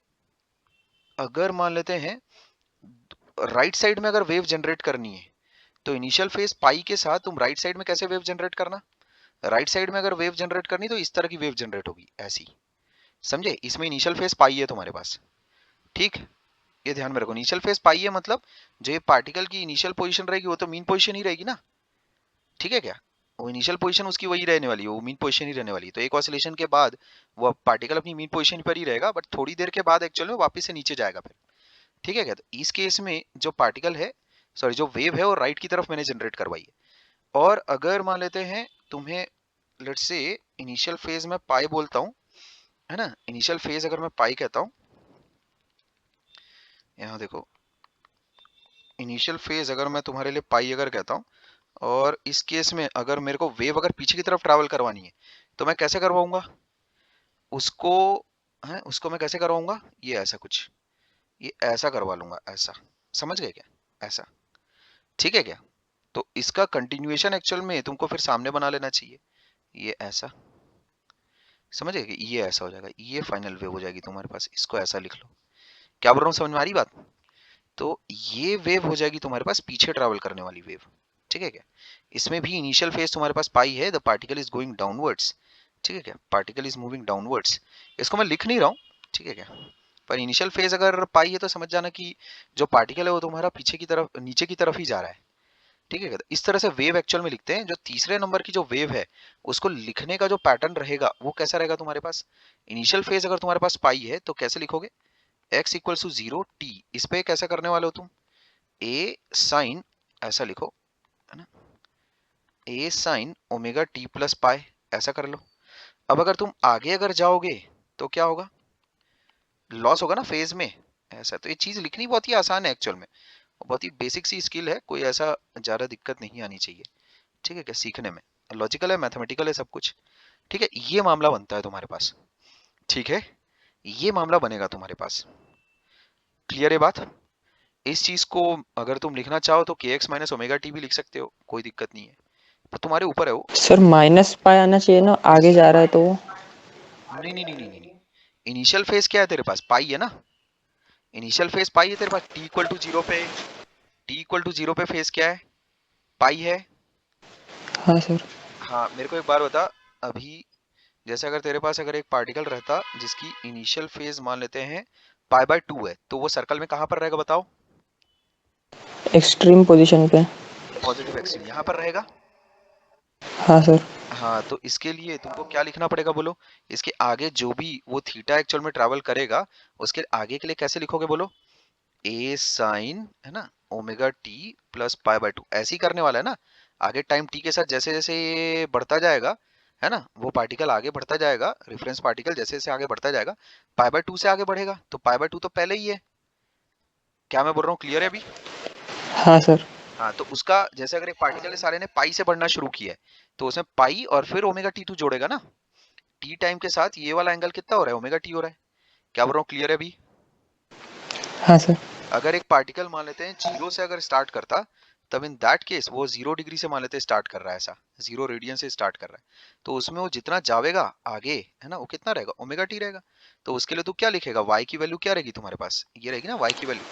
अगर मान लेते हैं राइट साइड में अगर वेव जनरेट करनी है तो इनिशियल फेज पाई के साथ तुम राइट साइड में कैसे वेव जनरेट करना, राइट साइड में अगर वेव जनरेट करनी तो इस तरह की वेव जनरेट होगी, ऐसी, समझे। इसमें इनिशियल फेज पाई है तुम्हारे पास, ठीक। ये ध्यान में रखो, इनिशियल फेज पाई है मतलब जो ये पार्टिकल की इनिशियल पोजीशन रहेगी वो तो मीन पोजीशन ही रहेगी ना, ठीक है क्या। वो इनिशियल पोजीशन उसकी वही रहने वाली है, वो मीन पोजीशन ही रहने वाली है। तो एक ऑसिलेशन के बाद वो पार्टिकल अपनी मीन पोजीशन पर ही रहेगा, बट थोड़ी देर के बाद एक्चुअल में वापस से नीचे जाएगा फिर, ठीक है क्या। तो इस केस में जो पार्टिकल है, सॉरी जो वेव है वो राइट की तरफ मैंने जनरेट करवाई है। और अगर मान लेते हैं तुम्हें लेट्स से इनिशियल फेज में पाई बोलता हूं, है ना, इनिशियल फेज अगर मैं पाई कहता हूं, यहाँ देखो इनिशियल फेज अगर मैं तुम्हारे लिए पाई अगर कहता हूं, और इस केस में अगर मेरे को वेव अगर पीछे की तरफ ट्रैवल करवानी है तो मैं कैसे करवाऊंगा उसको, है उसको मैं कैसे करवाऊंगा, ये ऐसा कुछ, ये ऐसा करवा लूंगा, ऐसा, समझ गए क्या, ऐसा, ठीक है क्या। तो इसका कंटिन्यूएशन एक्चुअल में तुमको फिर सामने बना लेना चाहिए, ये ऐसा, समझ गए कि ये ऐसा हो जाएगा, ये फाइनल वेव हो जाएगी तुम्हारे पास, इसको ऐसा लिख लो। क्या बोल रहा हूँ, समझ में आ रही बात। तो ये वेव हो जाएगी तुम्हारे पास पीछे ट्रैवल करने वाली वेव, ठीक है क्या। इसमें भी इनिशियल फेज तुम्हारे पास पाई है, the particle is going downwards, ठीक है क्या, पार्टिकल इज मूविंग डाउनवर्ड्स। इसको मैं लिख नहीं रहा हूँ, ठीक है क्या, पर इनिशियल फेज अगर पाई है तो समझ जाना कि जो पार्टिकल है वो तुम्हारा पीछे की तरफ नीचे की तरफ ही जा रहा है, ठीक है क्या। तो इस तरह से वेव एक्चुअल में लिखते हैं। जो तीसरे नंबर की जो वेव है उसको लिखने का जो पैटर्न रहेगा वो कैसा रहेगा तुम्हारे पास, इनिशियल फेज अगर तुम्हारे पास पाई है तो कैसे लिखोगे, x equals to zero t, इस पे कैसा करने वाले हो तुम, a साइन, ऐसा लिखो, है ना, a sign omega T plus pi, ऐसा कर लो। अब अगर तुम आगे अगर जाओगे तो क्या होगा, लॉस होगा ना फेज में, ऐसा। तो ये चीज लिखनी बहुत ही आसान है एक्चुअल में, बहुत ही बेसिक सी स्किल है, कोई ऐसा ज्यादा दिक्कत नहीं आनी चाहिए, ठीक है क्या, सीखने में लॉजिकल है, मैथमेटिकल है सब कुछ, ठीक है। ये मामला बनता है तुम्हारे पास, ठीक है, ये मामला बनेगा तुम्हारे पास, क्लियर है बात। इस चीज को अगर तुम लिखना चाहो तो के एक्स माइनस ओमेगा टी भी लिख सकते हो, कोई दिक्कत नहीं है, पर तुम्हारे ऊपर है वो। सर माइनस पाई आना चाहिए ना, आगे जा रहा है तो वो। नहीं नहीं नहीं नहीं नहीं, इनिशियल फेज क्या है तेरे पास, पाई है ना, इनिशियल फेज पाई है तेरे पास, टी इक्वल टू जीरो पे, टी इक्वल टू जीरो पे फेज क्या है, पाई है। हाँ सर। हाँ, मेरे को एक बार बता, अभी जैसे अगर तेरे पास अगर एक पार्टिकल रहता जिसकी इनिशियल फेज मान लेते हैं π/2 है, तो वो सर्कल में कहाँ पर रहेगा बताओ? एक्सट्रीम पोजीशन पे। पॉजिटिव एक्सट्रीम यहाँ पर रहेगा। हाँ सर। हाँ, तो इसके लिए तुमको क्या लिखना पड़ेगा बोलो? इसके आगे जो भी वो थीटा एक्चुअल में ट्रैवल करेगा, उसके आगे के लिए कैसे लिखोगे बोलो? ए साइन है ना ओमेगा टी प्लस π/2, ऐसे ही करने वाला है ना। आगे टाइम टी के साथ जैसे जैसे ये बढ़ता जाएगा, है ना, वो पार्टिकल आगे बढ़ता जाएगा, रेफरेंस पार्टिकल जैसे जैसे आगे बढ़ता जाएगा π/2 से आगे बढ़ेगा, तो π/2 तो पहले ही है। क्या मैं बोल रहा हूँ, क्लियर है अभी? हाँ सर। हाँ, तो उसका जैसे अगर एक पार्टिकल है सारे ने पाई से बढ़ना शुरू किया है, तो उसमें पाई और फिर ओमेगा टी तू जोड़ेगा ना। टी टाइम के साथ ये वाला एंगल कितना हो रहा है? ओमेगा टी हो रहा है। क्या बोल रहा हूँ, क्लियर है अभी? हाँ सर। अगर एक पार्टिकल मान लेते हैं जीरो से अगर स्टार्ट करता, तब इन दैट केस वो 0 डिग्री से मान लेते हैं स्टार्ट कर रहा है, ऐसा 0 रेडियन से स्टार्ट कर रहा है, तो उसमें वो जितना जावेगा आगे, है ना, वो कितना रहेगा? ओमेगा टी रहेगा। तो उसके लिए तू क्या लिखेगा? वाई की वैल्यू क्या रहेगी तुम्हारे पास? ये रहेगी ना वाई की वैल्यू,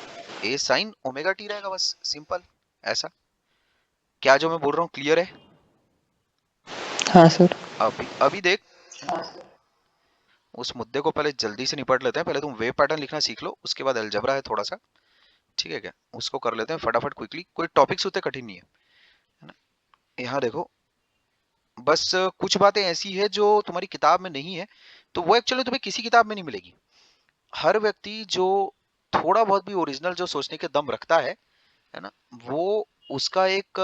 ए साइन ओमेगा टी रहेगा, बस सिंपल ऐसा। क्या जो मैं बोल रहा हूँ क्लियर है? हाँ सर। अभी अभी देख, उस मुद्दे को पहले जल्दी से निपट लेते हैं। पहले तुम वेव पैटर्न लिखना सीख लो, उसके बाद अलजबरा है थोड़ा सा, ठीक है क्या? उसको कर लेते हैं फटाफट क्विकली, कोई टॉपिक्स उतने कठिन नहीं है ना। यहाँ देखो, बस कुछ बातें ऐसी है जो तुम्हारी किताब में नहीं है, तो वो एक्चुअली तुम्हें किसी किताब में नहीं मिलेगी। हर व्यक्ति जो थोड़ा बहुत भी ओरिजिनल जो सोचने के दम रखता है ना, वो उसका एक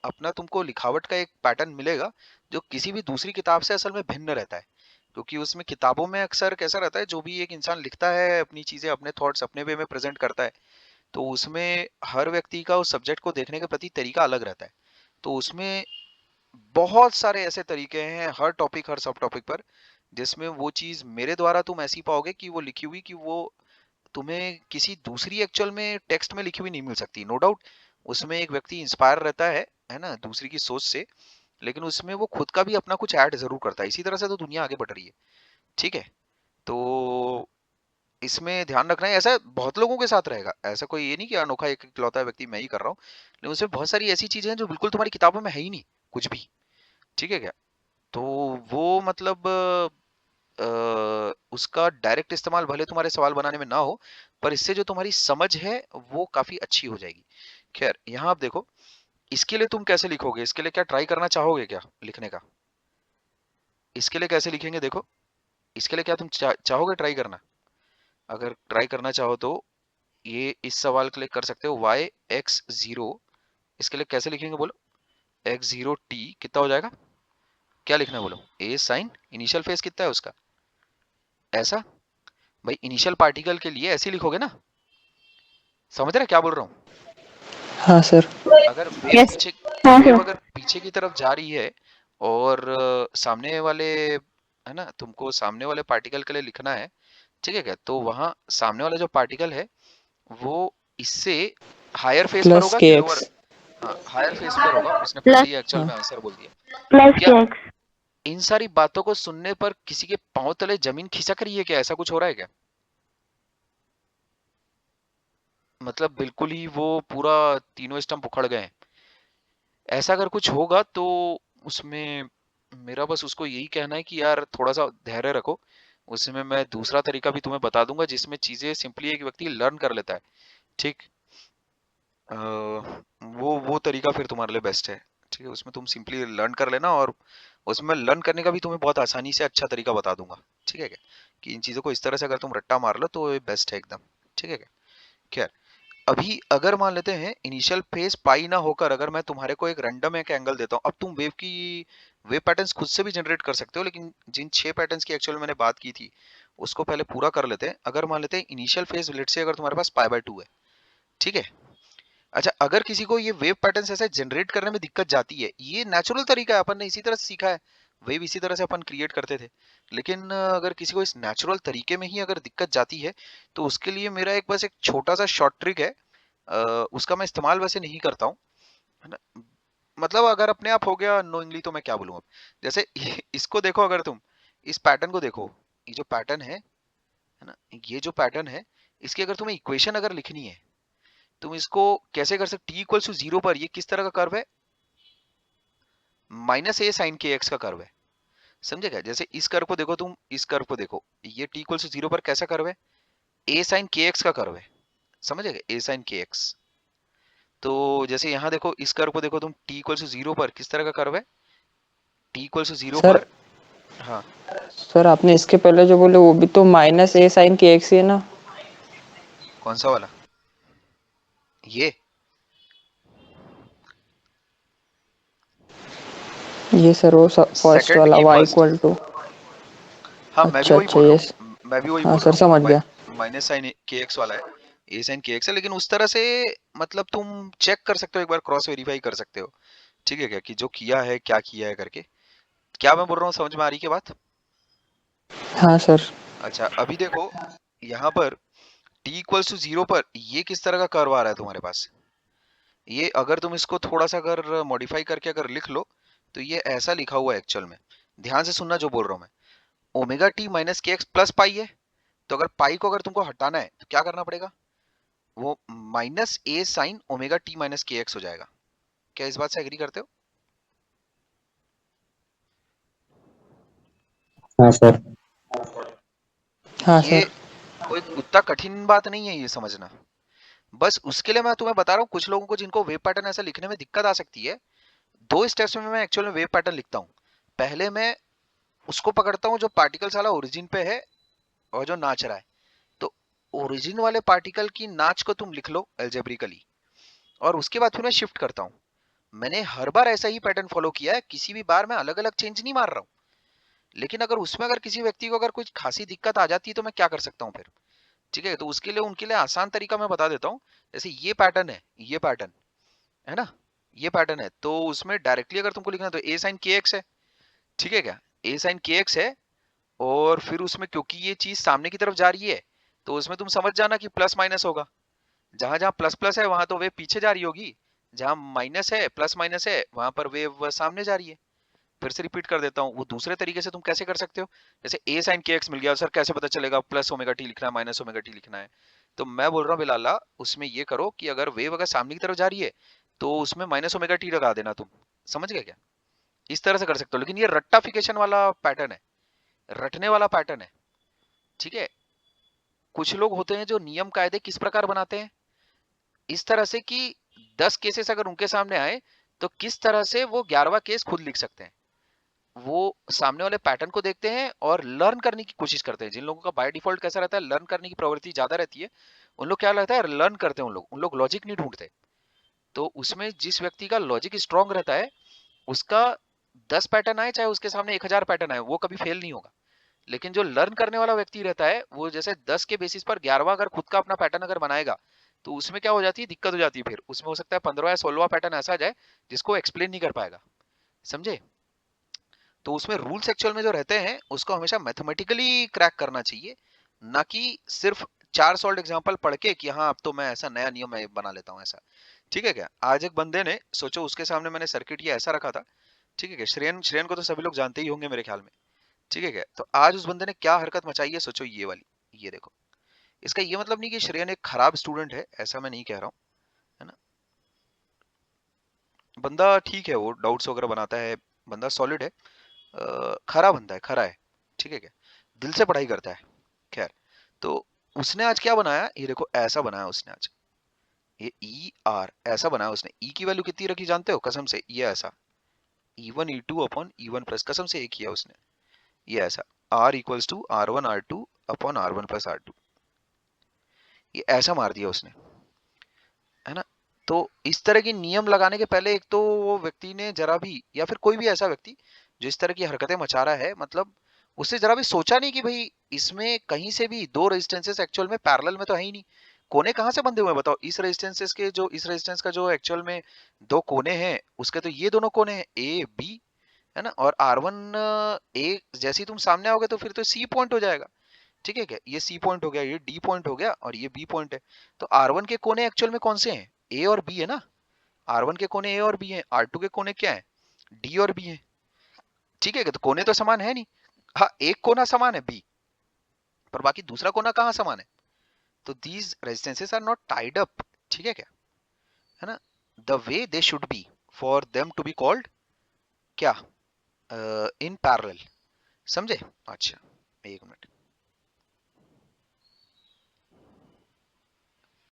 अपना तुमको लिखावट का एक पैटर्न मिलेगा, जो किसी भी दूसरी किताब से असल में भिन्न रहता है। क्योंकि उसमें किताबों में अक्सर कैसा रहता है, जो भी एक इंसान लिखता है अपनी चीजें, अपने थॉट्स अपने वे में प्रेजेंट करता है, तो उसमें हर व्यक्ति का उस सब्जेक्ट को देखने के प्रति तरीका अलग रहता है। तो उसमें बहुत सारे ऐसे तरीके हैं हर टॉपिक हर सब टॉपिक पर, जिसमें वो चीज मेरे द्वारा तुम ऐसी पाओगे कि वो लिखी हुई, कि वो तुम्हें किसी दूसरी एक्चुअल में टेक्स्ट में लिखी हुई नहीं मिल सकती। नो डाउट उसमें एक व्यक्ति इंस्पायर रहता है ना, दूसरी की सोच से, लेकिन उसमें वो खुद का भी अपना कुछ ऐड जरूर करता है। इसी तरह से तो दुनिया आगे बढ़ रही है, ठीक है? तो इसमें ध्यान रखना है, ऐसा बहुत लोगों के साथ रहेगा, ऐसा कोई ये नहीं कि अनोखा एक इकलौता व्यक्ति मैं ही कर रहा हूँ, लेकिन उसमें बहुत सारी ऐसी चीजें हैं जो बिल्कुल तुम्हारी किताबों में है ही नहीं कुछ भी, ठीक है क्या? तो वो मतलब उसका डायरेक्ट इस्तेमाल भले तुम्हारे सवाल बनाने में ना हो, पर इससे जो तुम्हारी समझ है वो काफी अच्छी हो जाएगी। खैर, यहाँ आप देखो, इसके लिए तुम कैसे लिखोगे? इसके लिए क्या ट्राई करना चाहोगे क्या लिखने का? इसके लिए कैसे लिखेंगे देखो, इसके लिए क्या तुम चाहोगे ट्राई करना? अगर ट्राई करना चाहो तो ये इस सवाल के लिए कर सकते हो, y x0, इसके लिए कैसे लिखेंगे बोलो? x0t कितना हो जाएगा? क्या लिखना है बोलो? a साइन इनिशियल फेज कितना है उसका, ऐसा। भाई इनिशियल पार्टिकल के लिए ऐसे लिखोगे ना, समझ रहे क्या बोल रहा हूँ? हाँ सर। अगर वेव यस। पीछे, हाँ वेव सर। अगर पीछे की तरफ जा रही है और सामने वाले, है ना, तुमको सामने वाले पार्टिकल के लिए लिखना है, ठीक है क्या? तो वहां सामने वाला जो पार्टिकल है वो इससे हायर फेस पर प्लस होगा के कि लोअर? एक्स। हाँ, हायर फेस पर होगा, उसने पहले प्लस ही एक्चुअल हाँ। में आंसर बोल दिया। प्लस क्या के एक्स। इन सारी बातों को सुनने पर किसी के पांव तले जमीन खिसक रही है क्या? ऐसा कुछ हो रहा है क्या? मतलब बिल्कुल ही वो पूरा तीनों स्टंप उखड़ गए हैं, ऐसा अगर कुछ होगा तो उसमें मेरा बस उसको यही कहना है कि यार थोड़ा सा धैर्य रखो। उसमें मैं दूसरा तरीका भी तुम्हें बता दूंगा, जिसमें चीजें सिंपली एक व्यक्ति लर्न कर लेता है, ठीक? वो तरीका फिर तुम्हारे लिए बेस्ट है, ठीक है? उसमें तुम सिंपली लर्न कर लेना, और उसमें लर्न करने का भी तुम्हें बहुत आसानी से अच्छा तरीका बता दूंगा, ठीक है क्या? कि इन चीजों को इस तरह से अगर तुम रट्टा मार लो तो ये बेस्ट है एकदम, ठीक है क्या? खैर, अभी अगर मान लेते हैं इनिशियल फेज पाई ना होकर अगर मैं तुम्हारे को एक रैंडम एक एंगल देता हूँ, अब तुम वेव पैटर्न्स खुद से भी जनरेट कर सकते हो, लेकिन जिन 6 पैटर्न्स की एक्चुअल मैंने बात की थी उसको पहले पूरा कर लेते हैं। अगर मान लेते हैं इनिशियल फेज लेट से अगर तुम्हारे पास π/2 है, ठीक है? अच्छा, अगर किसी को ये वेव पैटर्न्स ऐसे जनरेट करने में दिक्कत जाती है, ये नेचुरल तरीका है, अपन ने इसी तरह से सीखा है, वेव इसी तरह से अपन क्रिएट करते थे, लेकिन अगर किसी को इस नेचुरल तरीके में ही अगर दिक्कत जाती है, तो उसके लिए मेरा एक बस एक छोटा सा शॉर्ट ट्रिक है। उसका मैं इस्तेमाल वैसे नहीं करता हूँ, है ना, मतलब अगर अपने आप हो गया नोइंगली तो मैं क्या बोलूँ अब। जैसे इसको देखो, अगर तुम इस पैटर्न को देखो, ये जो पैटर्न है ना, ये जो पैटर्न है, इसकी अगर तुम्हें इक्वेशन अगर लिखनी है, तुम इसको कैसे कर सकते? t इक्वल्स टू 0 पर ये किस तरह का कर्व है? माइनस ए साइन के एक्स का कर्व है, समझे क्या? जैसे इस कर्व को देखो, तुम इस कर्व को देखो, ये t इक्वल टू 0 पर कैसा कर्व है? ए साइन के एक्स का कर्व है, समझेगा? ए साइन के एक्स। तो जैसे यहाँ देखो, इस कर्व को देखो तुम, t इक्वल टू 0 पर किस तरह का कर्व है? t इक्वल टू 0 सर पर, हाँ सर आपने इसके पहले जो बोले वो भी तो माइनस ए साइन के एक्स ही है ना? कौन सा वाला? ये ये सर वो फर्स्ट सेकंड वाला की y फर्स्ट। Equal to. हाँ मैं भी अच्छा वही अच्छा, बोल रहा यस। हूँ, मैं भी वही हाँ बोल रहा सर, समझ हूँ, गया। माइनस साइन के एक्स वाला है, ए साइन के एक्स है। लेकिन उस तरह से मतलब तुम चेक कर सकते हो, एक बार क्रॉस वेरीफाई कर सकते हो, ठीक है क्या, कि जो किया है क्या किया है करके। क्या मैं बोल रहा हूँ, समझ में आ रही क्या बात? हाँ सर। अच्छा अभी देखो, यहाँ पर t इक्वल्स टू 0 पर ये किस तरह का कर्व आ रहा है तुम्हारे पास? ये अगर तुम इसको थोड़ा सा अगर मॉडिफाई करके अगर लिख लो, तो ये ऐसा लिखा हुआ है एक्चुअल में। ध्यान से सुनना जो बोल रहा हूँ मैं। Omega t minus k x plus pi है, तो अगर पाई को अगर तुमको हटाना है तो क्या करना पड़ेगा? वो माइनस ए sign omega t minus k x हो जाएगा। क्या इस बात से एग्री करते हो? हाँ सर। हाँ ये सर। कोई उतना कठिन बात नहीं है ये समझना। बस उसके लिए मैं तुम्हें बता रहा हूँ, कुछ लोगों को जिनको वेव पैटर्न ऐसा लिखने में दिक्कत आ सकती है, दो स्टेप्स में मैं एक्चुअल में वेव पैटर्न लिखता हूँ। पहले मैं उसको पकड़ता हूँ जो पार्टिकल साला ओरिजिन पे है और जो नाच रहा है। तो ओरिजिन वाले पार्टिकल की नाच को तुम लिख लो एल्जेब्रिकली, और उसके बाद फिर मैं शिफ्ट करता हूँ। मैंने हर बार ऐसा ही पैटर्न फॉलो किया है, किसी भी बार मैं अलग अलग चेंज नहीं मार रहा हूँ। लेकिन अगर उसमें अगर किसी व्यक्ति को अगर कुछ खासी दिक्कत आ जाती है तो मैं क्या कर सकता हूँ फिर? ठीक है, तो उसके लिए उनके लिए आसान तरीका मैं बता देता हूँ। जैसे ये पैटर्न है, ये पैटर्न है ना, ये पैटर्न है, तो उसमें डायरेक्टली अगर तुमको लिखना है तो ए साइन के एक्स है, ठीक है क्या? ए साइन के एक्स है, और फिर उसमें क्योंकि ये चीज सामने की तरफ जा रही है, तो उसमें तुम समझ जाना कि प्लस माइनस होगा। जहां जहां प्लस प्लस है वहां तो वेव पीछे जा रही होगी, जहां माइनस है प्लस माइनस है वहां पर वेव सामने जा रही है। फिर से रिपीट कर देता हूँ, वो दूसरे तरीके से तुम कैसे कर सकते हो? जैसे ए साइन के एक्स मिल गया, सर कैसे पता चलेगा प्लस ओमेगा टी लिखना है माइनस ओमेगा टी लिखना है? तो मैं बोल रहा हूँ बिलाला, उसमें ये करो कि अगर वेव अगर सामने की तरफ जा रही है तो उसमें माइनस ओमेगा टी लगा देना तुम। समझ गए क्या? इस तरह से कर सकते हो, लेकिन ये रट्टाफिकेशन वाला पैटर्न है, रटने वाला पैटर्न है, ठीक है? कुछ लोग होते हैं जो नियम कायदे किस प्रकार बनाते हैं, इस तरह से कि 10 केसेस अगर उनके सामने आए तो किस तरह से वो 11वां केस खुद लिख सकते हैं। वो सामने वाले पैटर्न को देखते हैं और लर्न करने की कोशिश करते हैं। जिन लोगों का बाय डिफॉल्ट कैसा रहता है, लर्न करने की प्रवृत्ति ज्यादा रहती है, उन लोग क्या लगता है लर्न करते हैं, उन लोग लॉजिक नहीं ढूंढते। तो उसमें जिस व्यक्ति का लॉजिक स्ट्रांग रहता है, उसका 10 पैटर्न आए चाहे उसके सामने 1000 पैटर्न आए, वो कभी फेल नहीं होगा। लेकिन जो लर्न करने वाला व्यक्ति रहता है, वो जैसे 10 के बेसिस पर 11वां अगर खुद का अपना पैटर्न अगर बनाएगा, तो उसमें क्या हो जाती है, दिक्कत हो जाती है। फिर उसमें हो सकता है 15वां या 16वां पैटर्न ऐसा आ जाए जिसको एक्सप्लेन नहीं कर पाएगा। समझे? तो उसमें रूल्स एक्चुअल में जो रहते हैं उसको हमेशा मैथमेटिकली क्रैक करना चाहिए, ना कि सिर्फ 4 सॉल्ड एग्जांपल पढ़ के कि हाँ अब तो मैं ऐसा नया नियम मैं बना लेता हूँ ऐसा। ठीक है क्या? आज एक बंदे ने सोचो, उसके सामने मैंने सर्किट ये ऐसा रखा था, ठीक है क्या? श्रेयन श्रेयन को तो सभी लोग जानते ही होंगे मेरे ख्याल में, ठीक है क्या? तो आज उस बंदे ने क्या हरकत मचाई है सोचो, ये वाली, ये देखो। इसका ये मतलब नहीं कि श्रेयन एक खराब स्टूडेंट है, ऐसा मैं नहीं कह रहा हूँ, है ना? बंदा ठीक है, वो डाउट्स वगैरह बनाता है, बंदा सॉलिड है, खरा बंदा है, खरा है, ठीक है क्या? दिल से पढ़ाई करता है। खैर, तो उसने आज क्या बनाया, ये देखो ऐसा बनाया उसने आज, ये ई आर ऐसा बनाया उसने। ई की वैल्यू कितनी रखी जानते हो? कसम से ये ऐसा E1 E2 upon E1 plus, कसम से ये किया उसने, ये ऐसा R equals to R1 R2 upon R1 plus R2, ये ऐसा मार दिया उसने, है ना? तो इस तरह की नियम लगाने के पहले एक तो वो व्यक्ति ने जरा भी, या फिर कोई भी ऐसा व्यक्ति जो इस तरह की हरकतें मचा रहा है, मतलब उससे जरा भी सोचा नहीं कि भाई इसमें कहीं से भी दो रेजिस्टेंसेस एक्चुअल में पैरेलल में तो है ही नहीं। कोने कहाँ से बंधे हुए हैं बताओ? इस रेजिस्टेंसेस के जो, इस रेजिस्टेंस का जो एक्चुअल में दो कोने हैं उसके, तो ये दोनों कोने हैं ए बी, है ना? और R1 ए जैसे ही तुम सामने आओगे तो फिर तो सी पॉइंट हो जाएगा, ठीक है क्या? ये सी पॉइंट हो गया, ये डी पॉइंट हो गया, और ये बी पॉइंट है। तो R1 के कोने एक्चुअल में कौन से हैं? ए और बी है ना? R1 के कोने ए और बी हैं, R2 के कोने क्या है? डी और बी है, ठीक है क्या? तो कोने तो समान है नहीं। हाँ, एक कोना समान है बी, पर बाकी दूसरा कोना कहाँ समान है? तो these resistances are not tied up, ठीक है क्या? है ना? The way they should be for them to be called क्या इन पैरेलल, समझे? अच्छा एक मिनट,